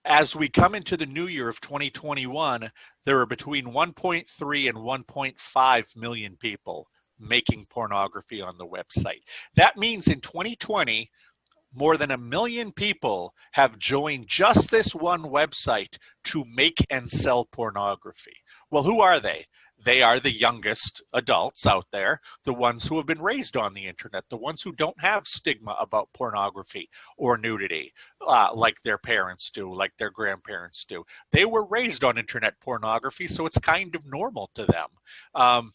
as we come into the new year of 2021, there are between 1.3 and 1.5 million people making pornography on the website. That means in 2020, more than 1 million people have joined just this one website to make and sell pornography. Well, who are they? They are the youngest adults out there, the ones who have been raised on the internet, the ones who don't have stigma about pornography or nudity like their parents do, like their grandparents do. They were raised on internet pornography, so it's kind of normal to them.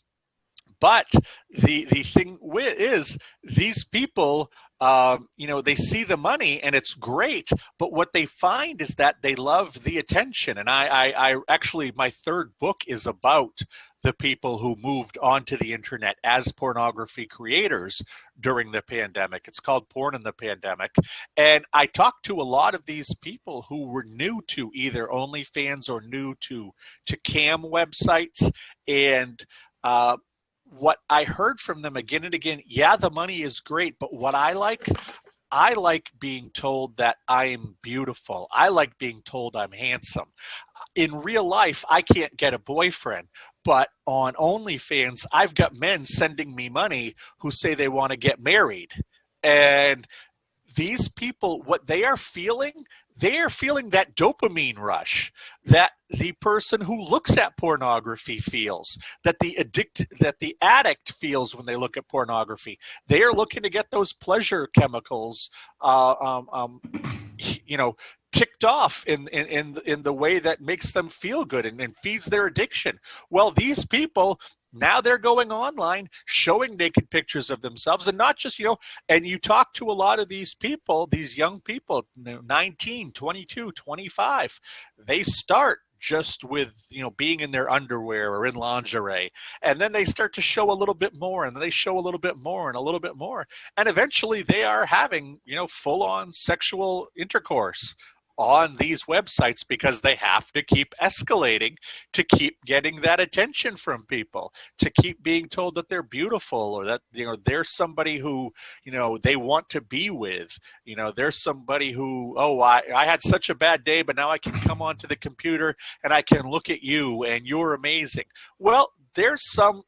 But the thing is, these people, they see the money and it's great, but what they find is that they love the attention. And I actually, my third book is about the people who moved onto the internet as pornography creators during the pandemic. It's called Porn in the Pandemic. And I talked to a lot of these people who were new to either OnlyFans or new to cam websites. And what I heard from them again and again, yeah, the money is great, but what I like being told that I'm beautiful. I like being told I'm handsome. In real life, I can't get a boyfriend, but on OnlyFans, I've got men sending me money who say they want to get married. And these people, what they are feeling that dopamine rush that the person who looks at pornography feels, that the addict feels when they look at pornography. They are looking to get those pleasure chemicals, ticked off in the way that makes them feel good and feeds their addiction. Well, these people, now they're going online, showing naked pictures of themselves, and not just, and you talk to a lot of these people, these young people, 19, 22, 25, they start just with, being in their underwear or in lingerie. And then they start to show a little bit more, and then they show a little bit more and a little bit more. And eventually they are having, full on sexual intercourse on these websites because they have to keep escalating to keep getting that attention from people, to keep being told that they're beautiful, or that there's somebody who they want to be with. There's somebody who, I had such a bad day, but now I can come onto the computer and I can look at you and you're amazing. Well, there's some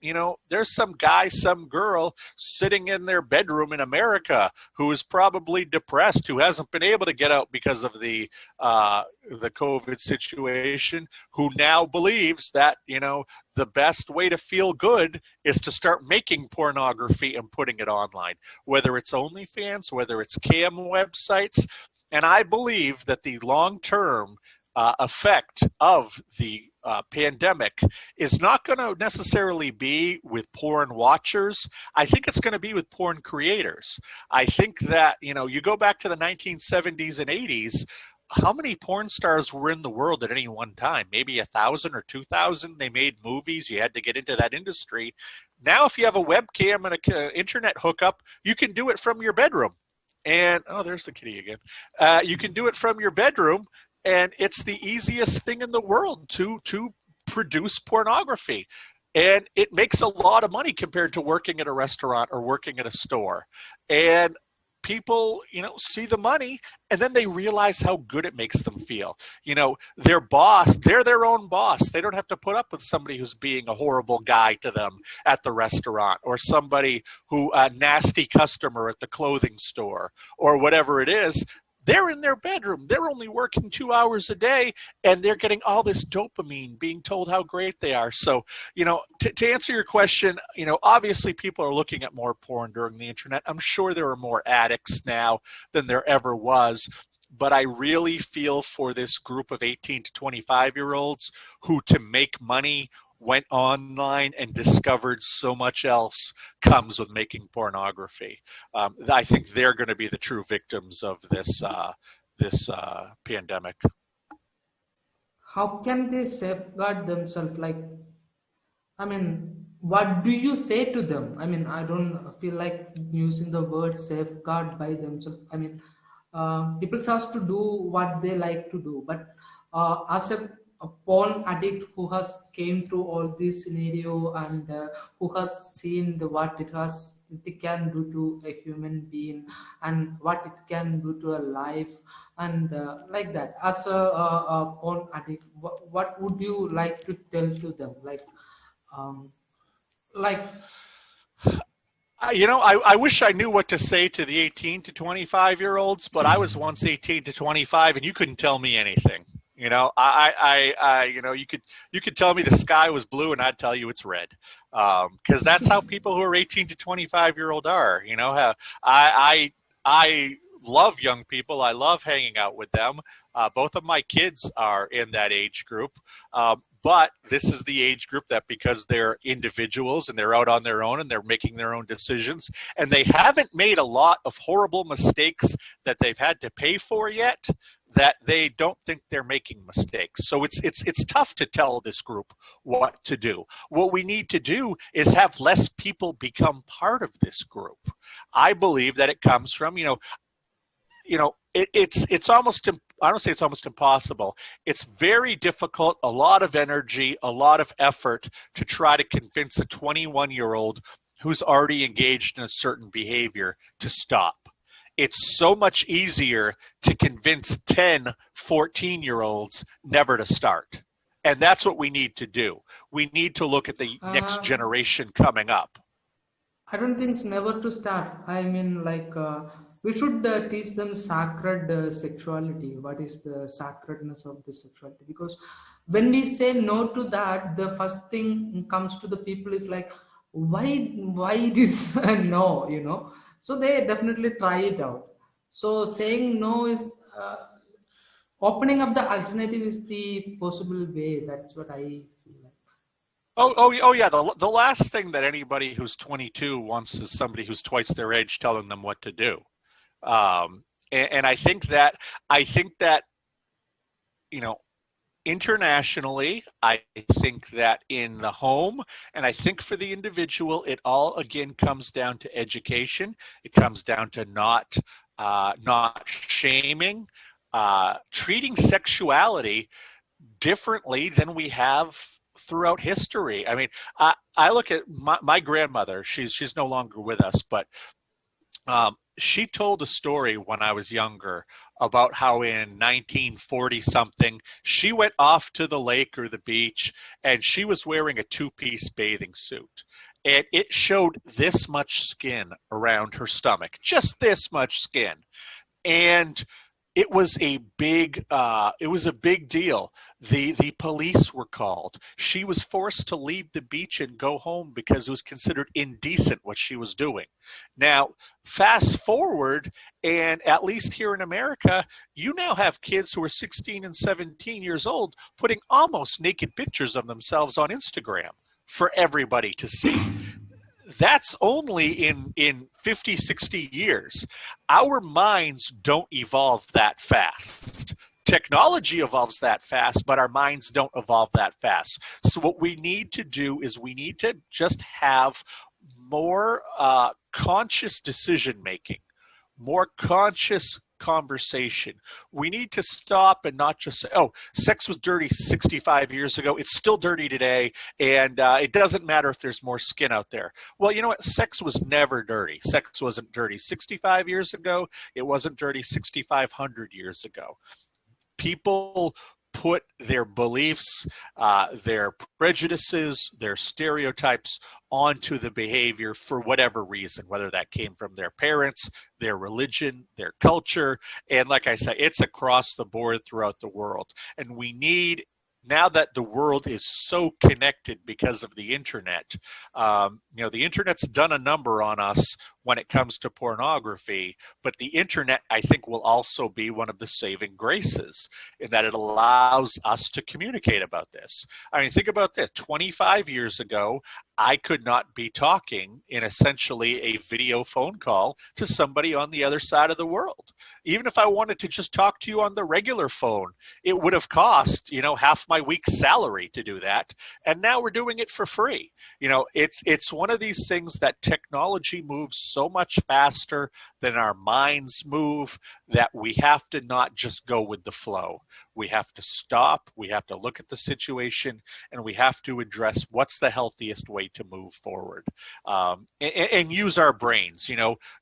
guy, some girl sitting in their bedroom in America who is probably depressed, who hasn't been able to get out because of the COVID situation, who now believes that, the best way to feel good is to start making pornography and putting it online, whether it's OnlyFans, whether it's cam websites. And I believe that the long-term effect of the pandemic is not going to necessarily be with porn watchers. I think it's going to be with porn creators. I think that, you go back to the 1970s and 80s, how many porn stars were in the world at any one time? Maybe 1,000 or 2,000. They made movies. You had to get into that industry. Now, if you have a webcam and an internet hookup, you can do it from your bedroom. And, there's the kitty again. You can do it from your bedroom. And it's the easiest thing in the world to produce pornography. And it makes a lot of money compared to working at a restaurant or working at a store. And people, see the money, and then they realize how good it makes them feel. Their boss, they're their own boss. They don't have to put up with somebody who's being a horrible guy to them at the restaurant, or somebody who, a nasty customer at the clothing store, or whatever it is. They're in their bedroom. They're only working 2 hours a day, and they're getting all this dopamine, being told how great they are. So, to answer your question, obviously people are looking at more porn during the internet. I'm sure there are more addicts now than there ever was. But I really feel for this group of 18 to 25-year-olds who, to make money, went online and discovered so much else comes with making pornography. I think they're going to be the true victims of this pandemic. How can they safeguard themselves? What do you say to them? I don't feel like using the word safeguard by themselves. People has to do what they like to do, but as a porn addict who has came through all this scenario, and who has seen it can do to a human being, and what it can do to a life, and like that. As a porn addict, what would you like to tell to them? Um, like I wish I knew what to say to the 18 to 25-year-olds, but I was once 18 to 25, and you couldn't tell me anything. You could tell me the sky was blue, and I'd tell you it's red, because that's how people who are 18 to 25-year-old are. I love young people. I love hanging out with them. Both of my kids are in that age group. But this is the age group that, because they're individuals and they're out on their own and they're making their own decisions, and they haven't made a lot of horrible mistakes that they've had to pay for yet, that they don't think they're making mistakes. So it's tough to tell this group what to do. What we need to do is have less people become part of this group. I believe that it comes from, it's almost, I don't say it's almost impossible. It's very difficult, a lot of energy, a lot of effort to try to convince a 21-year-old who's already engaged in a certain behavior to stop. It's so much easier to convince 10, 14-year-olds never to start. And that's what we need to do. We need to look at the next generation coming up. I don't think it's never to start. We should teach them sacred sexuality. What is the sacredness of the sexuality? Because when we say no to that, the first thing comes to the people is like, why this no, So they definitely try it out. So saying no is opening up the alternative is the possible way. That's what I feel like. Oh yeah. The last thing that anybody who's 22 wants is somebody who's twice their age telling them what to do. And I think that Internationally, I think that in the home, and I think for the individual, it all again comes down to education. It comes down to not shaming, treating sexuality differently than we have throughout history. I mean, I look at my grandmother. She's no longer with us, but she told a story when I was younger about how in 1940 something she went off to the lake or the beach and she was wearing a two-piece bathing suit. And it showed this much skin around her stomach, just this much skin. And it was a big deal. The police were called. She was forced to leave the beach and go home because it was considered indecent what she was doing. Now, fast forward, and at least here in America, you now have kids who are 16 and 17 years old putting almost naked pictures of themselves on Instagram for everybody to see. That's only in 50, 60 years. Our minds don't evolve that fast. Technology evolves that fast, but our minds don't evolve that fast. So what we need to do is we need to just have more conscious decision making, more conscious conversation. We need to stop and not just say, oh, sex was dirty 65 years ago. It's still dirty today. And it doesn't matter if there's more skin out there. Well, you know what? Sex was never dirty. Sex wasn't dirty 65 years ago. It wasn't dirty 6,500 years ago. People put their beliefs, their prejudices, their stereotypes onto the behavior for whatever reason, whether that came from their parents, their religion, their culture. And like I said, it's across the board throughout the world. And we need, now that the world is so connected because of the internet, the internet's done a number on us when it comes to pornography, but the internet, I think, will also be one of the saving graces in that it allows us to communicate about this. I mean, think about this. 25 years ago, I could not be talking in essentially a video phone call to somebody on the other side of the world. Even if I wanted to just talk to you on the regular phone, it would have cost, half my week's salary to do that. And now we're doing it for free. It's one of these things that technology moves so much faster than our minds move that we have to not just go with the flow. We have to stop, we have to look at the situation, and we have to address what's the healthiest way to move forward, and use our brains.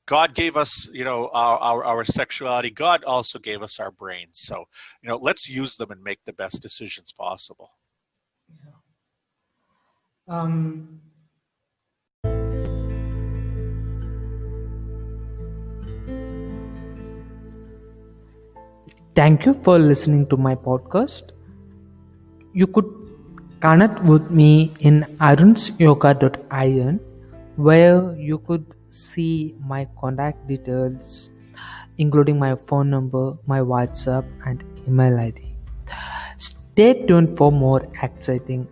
God gave us, our sexuality. God also gave us our brains. So, let's use them and make the best decisions possible. Thank you for listening to my podcast. You could connect with me in arunsyoga.in, where you could see my contact details, including my phone number, my WhatsApp, and email ID. Stay tuned for more exciting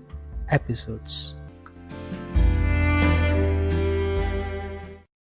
episodes.